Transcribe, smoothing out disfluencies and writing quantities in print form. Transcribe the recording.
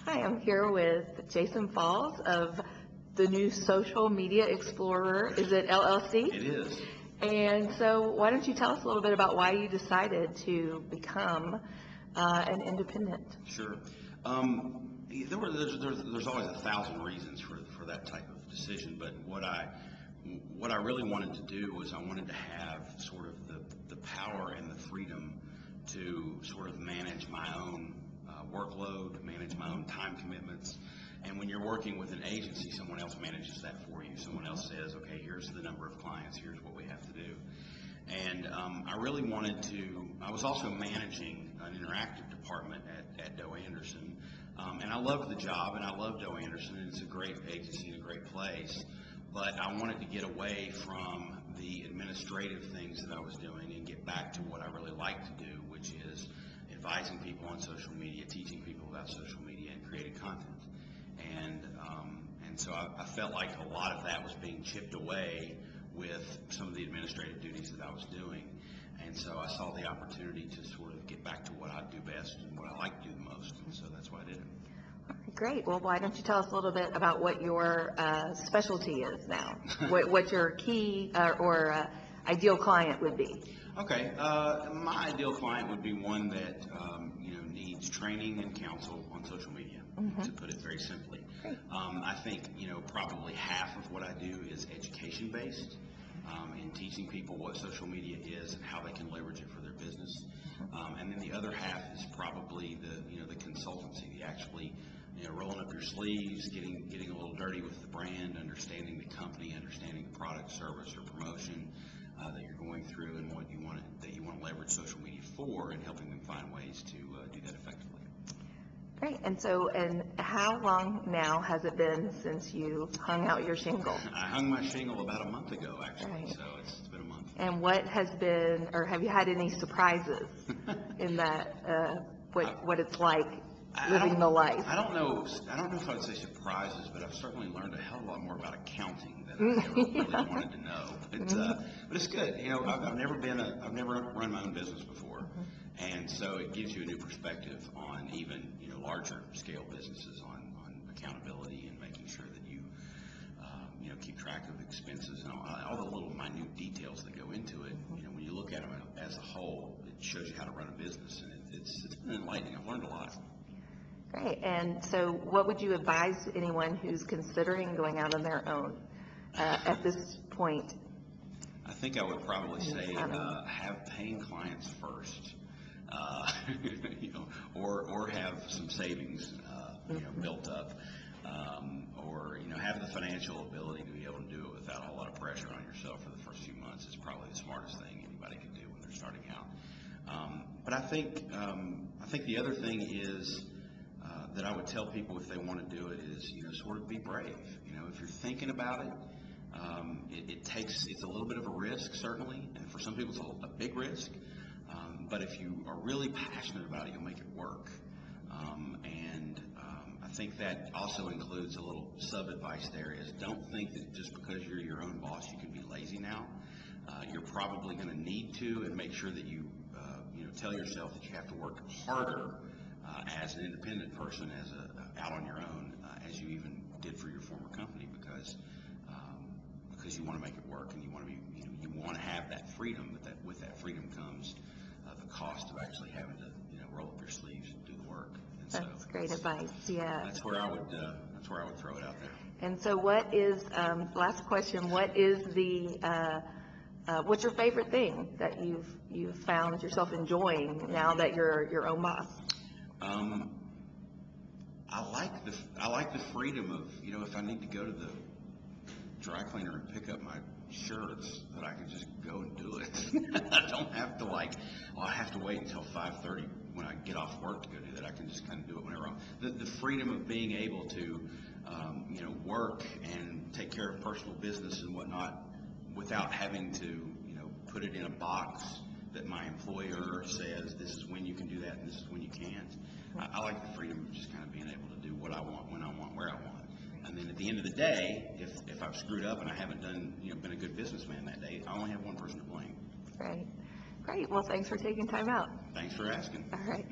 Hi, I'm here with Jason Falls of the new Social Media Explorer. Is it LLC? It is. And so why don't you tell us a little bit about why you decided to become an independent? Sure. There's always 1,000 reasons for that type of decision, but what I really wanted to do was I wanted to have sort of the power and the freedom to sort of manage my own workload, manage my own time commitments. And when you're working with an agency, someone else manages that for you. Someone else says, okay, here's the number of clients, here's what we have to do. And I really wanted to, I was also managing an interactive department at Doe Anderson. And I loved the job, and I love Doe Anderson, and it's a great agency and a great place. But I wanted to get away from the administrative things that I was doing and get back to what I really like to do, which is advising people on social media, teaching people about social media, and creating content. And so I felt like a lot of that was being chipped away with some of the administrative duties that I was doing. And so I saw the opportunity to sort of get back to what I do best and what I like to do the most. And so that's why I did it. Great. Well, why don't you tell us a little bit about what your specialty is now? What your key or ideal client would be? Okay. My ideal client would be one that needs training and counsel on social media, to put it very simply. I think probably half of what I do is education based, in teaching people what social media is and how they can leverage it for their business. And then the other half is probably the consultancy, the actually rolling up your sleeves, getting a little dirty with the brand, understanding the company, understanding the product, service, or promotion that you're going through, and what you want to leverage social media for, and helping them find ways to do that effectively. Great. And how long now has it been since you hung out your shingle? I hung my shingle about a month ago, actually. Right. So it's been a month. And what has been, or have you had any surprises in that? What it's like living the life? I don't know if I would say surprises, but I've certainly learned a hell of a lot more about accounting than I ever really wanted to know. But it's good. I've never run my own business before, and so it gives you a new perspective on even larger scale businesses on accountability and making sure that you keep track of expenses and all the little minute details that go into it. When you look at them as a whole, it shows you how to run a business, and it's been enlightening. I've learned a lot. Great. And so what would you advise anyone who's considering going out on their own at this point? I think I would probably say have paying clients first, or have some savings built up, or have the financial ability to be able to do it without a whole lot of pressure on yourself for the first few months. Is probably the smartest thing anybody can do when they're starting out. But I think the other thing is that I would tell people if they want to do it is sort of be brave. If you're thinking about it, it's a little bit of a risk, certainly, and for some people it's a big risk. But if you are really passionate about it, you'll make it work. I think that also includes a little sub-advice there is don't think that just because you're your own boss you can be lazy now. You're probably going to need to, and make sure that you tell yourself that you have to work harder as an independent person, out on your own, as you even did for your former company, because you want to make it work, and you want to have that freedom. But with that freedom comes the cost of actually having to roll up your sleeves and do the work. And that's great advice. Yeah. That's where I would throw it out there. And so, what is last question? What is what's your favorite thing that you've found yourself enjoying now that you're your own boss? I like the freedom of if I need to go to the dry cleaner and pick up my shirts, that I can just go and do it. I don't have to I have to wait until 5:30 when I get off work to go do that. I can just kind of do it whenever the freedom of being able to work and take care of personal business and whatnot without having to put it in a box that my employer says this is when you can do that and this is when you can't. I like the freedom of just kind of being able to do what I want, when I want, where I want. And then at the end of the day, if I've screwed up and I haven't been a good businessman that day, I only have one person to blame. Right. Great. Well, thanks for taking time out. Thanks for asking. All right.